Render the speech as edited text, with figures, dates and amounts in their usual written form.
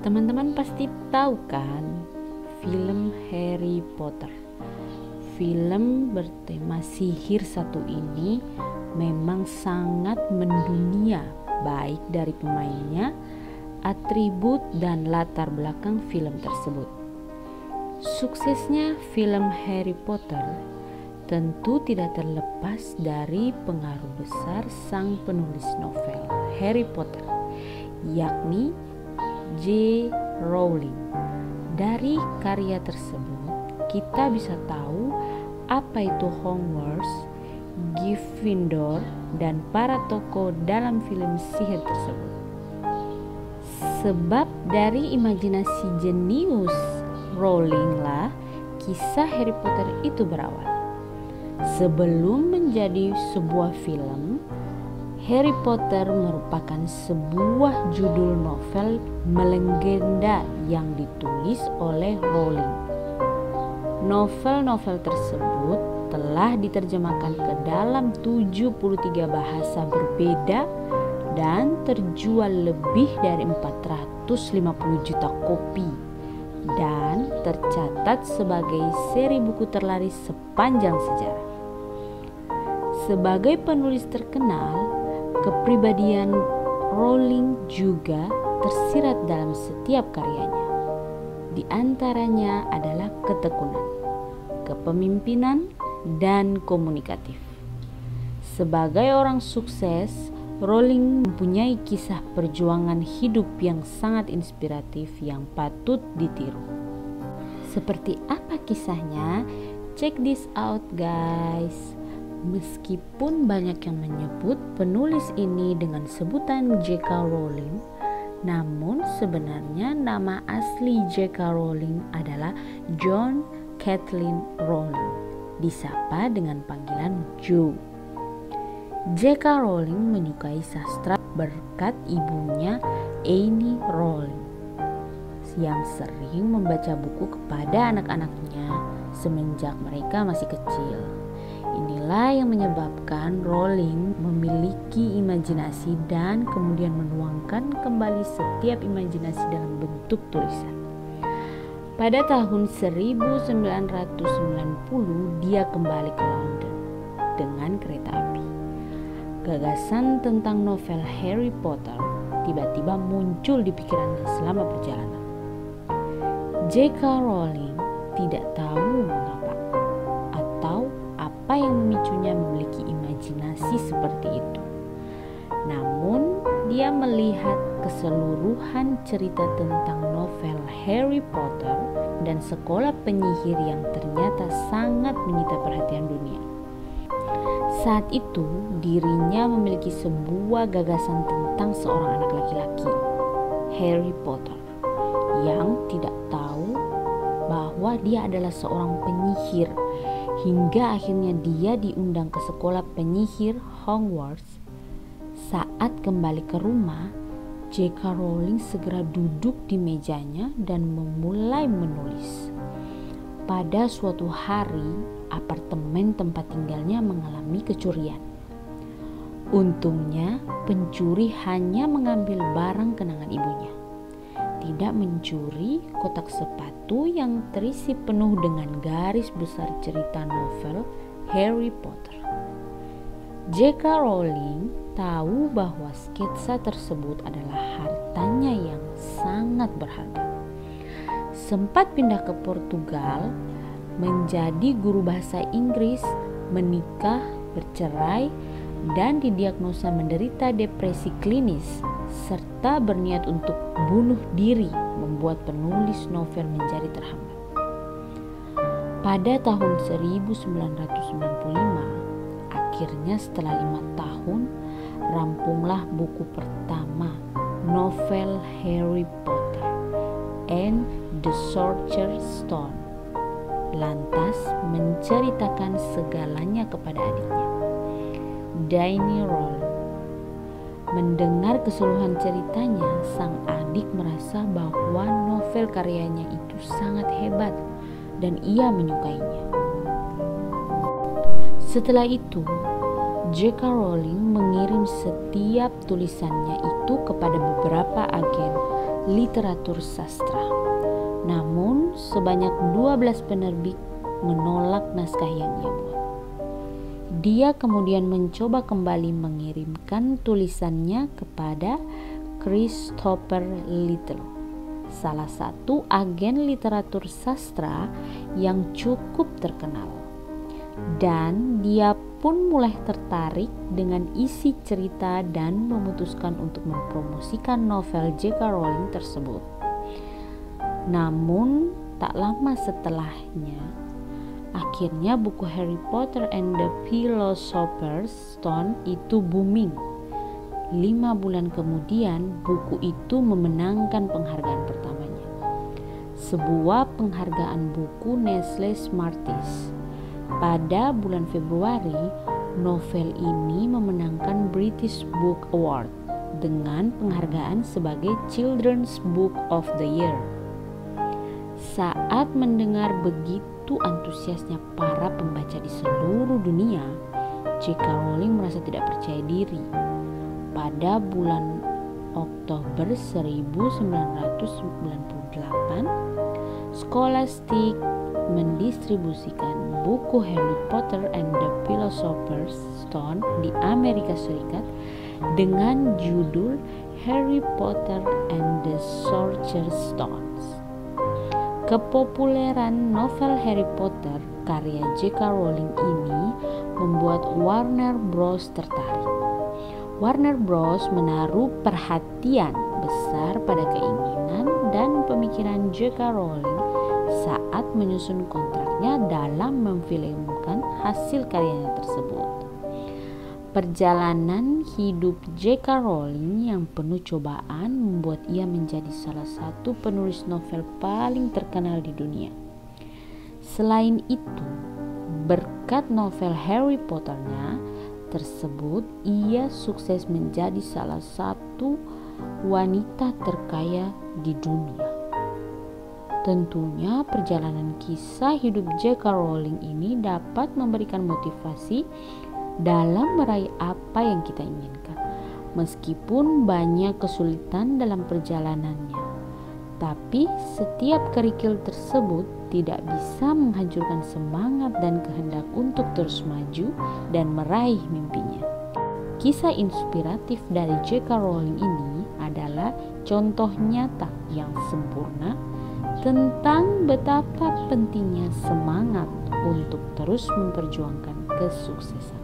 Teman-teman pasti tahu kan film Harry Potter. Film bertema sihir satu ini memang sangat mendunia, baik dari pemainnya, atribut dan latar belakang film tersebut. Suksesnya film Harry Potter tentu tidak terlepas dari pengaruh besar sang penulis novel Harry Potter, yakni J. Rowling. Dari karya tersebut kita bisa tahu apa itu Hogwarts, Gryffindor, dan para tokoh dalam film sihir tersebut. Sebab dari imajinasi jenius Rowling lah kisah Harry Potter itu berawal. Sebelum menjadi sebuah film, Harry Potter merupakan sebuah judul novel melegenda yang ditulis oleh Rowling. Novel-novel tersebut telah diterjemahkan ke dalam 73 bahasa berbeda dan terjual lebih dari 450 juta kopi dan tercatat sebagai seri buku terlaris sepanjang sejarah. Sebagai penulis terkenal, kepribadian Rowling juga tersirat dalam setiap karyanya. Di antaranya adalah ketekunan, kepemimpinan, dan komunikatif. Sebagai orang sukses, Rowling mempunyai kisah perjuangan hidup yang sangat inspiratif yang patut ditiru. Seperti apa kisahnya? Check this out guys. Meskipun banyak yang menyebut penulis ini dengan sebutan J.K. Rowling, namun sebenarnya nama asli J.K. Rowling adalah John Kathleen Rowling, disapa dengan panggilan Jo. J.K. Rowling menyukai sastra berkat ibunya Anne Rowling yang sering membaca buku kepada anak-anaknya semenjak mereka masih kecil. Inilah yang menyebabkan Rowling memiliki imajinasi dan kemudian menuangkan kembali setiap imajinasi dalam bentuk tulisan. Pada tahun 1990 dia kembali ke London dengan kereta api. Gagasan tentang novel Harry Potter tiba-tiba muncul di pikirannya selama perjalanan. J.K. Rowling tidak tahu mengapa atau apa yang memicunya memiliki imajinasi seperti itu. Namun, dia melihat keseluruhan cerita tentang novel Harry Potter dan sekolah penyihir yang ternyata sangat menyita perhatian dunia. Saat itu, dirinya memiliki sebuah gagasan tentang seorang anak laki-laki, Harry Potter, yang tidak tahu bahwa dia adalah seorang penyihir. Hingga akhirnya dia diundang ke sekolah penyihir Hogwarts. Saat kembali ke rumah, J.K. Rowling segera duduk di mejanya dan memulai menulis. Pada suatu hari, apartemen tempat tinggalnya mengalami kecurian. Untungnya, pencuri hanya mengambil barang kenangan ibunya, tidak mencuri kotak sepatu yang terisi penuh dengan garis besar cerita novel Harry Potter. J.K. Rowling tahu bahwa sketsa tersebut adalah hartanya yang sangat berharga. Sempat pindah ke Portugal, menjadi guru bahasa Inggris, menikah, bercerai, dan didiagnosa menderita depresi klinis, serta berniat untuk bunuh diri membuat penulis novel menjadi terhambat. Pada tahun 1995, akhirnya setelah 5 tahun, rampunglah buku pertama novel Harry Potter and the Sorcerer's Stone. Lantas menceritakan segalanya kepada adiknya, Danny Rowling. Mendengar keseluruhan ceritanya, sang adik merasa bahwa novel karyanya itu sangat hebat dan ia menyukainya. Setelah itu, J.K. Rowling mengirim setiap tulisannya itu kepada beberapa agen literatur sastra. Namun sebanyak 12 penerbit menolak naskah yang ia buat. Dia kemudian mencoba kembali mengirimkan tulisannya kepada Christopher Little, salah satu agen literatur sastra yang cukup terkenal. Dan dia pun mulai tertarik dengan isi cerita dan memutuskan untuk mempromosikan novel J.K. Rowling tersebut. Namun tak lama setelahnya, akhirnya buku Harry Potter and the Philosopher's Stone itu booming. 5 bulan kemudian, buku itu memenangkan penghargaan pertamanya, sebuah penghargaan buku Nestle Smarties. Pada bulan Februari, novel ini memenangkan British Book Award dengan penghargaan sebagai Children's Book of the Year. Saat mendengar begitu antusiasnya para pembaca di seluruh dunia, J.K. Rowling merasa tidak percaya diri. Pada bulan Oktober 1998, Scholastic mendistribusikan buku Harry Potter and the Philosopher's Stone di Amerika Serikat dengan judul Harry Potter and the Sorcerer's Stones. Kepopuleran novel Harry Potter karya J.K. Rowling ini membuat Warner Bros. Tertarik. Warner Bros. Menaruh perhatian besar pada keinginan dan pemikiran J.K. Rowling saat menyusun kontraknya dalam memfilmkan hasil karyanya tersebut. Perjalanan hidup J.K. Rowling yang penuh cobaan membuat ia menjadi salah satu penulis novel paling terkenal di dunia. Selain itu, berkat novel Harry Potter-nya tersebut, ia sukses menjadi salah satu wanita terkaya di dunia. Tentunya perjalanan kisah hidup J.K. Rowling ini dapat memberikan motivasi dalam meraih apa yang kita inginkan, meskipun banyak kesulitan dalam perjalanannya. Tapi setiap kerikil tersebut tidak bisa menghancurkan semangat dan kehendak untuk terus maju dan meraih mimpinya. Kisah inspiratif dari J.K. Rowling ini adalah contoh nyata yang sempurna tentang betapa pentingnya semangat untuk terus memperjuangkan kesuksesan.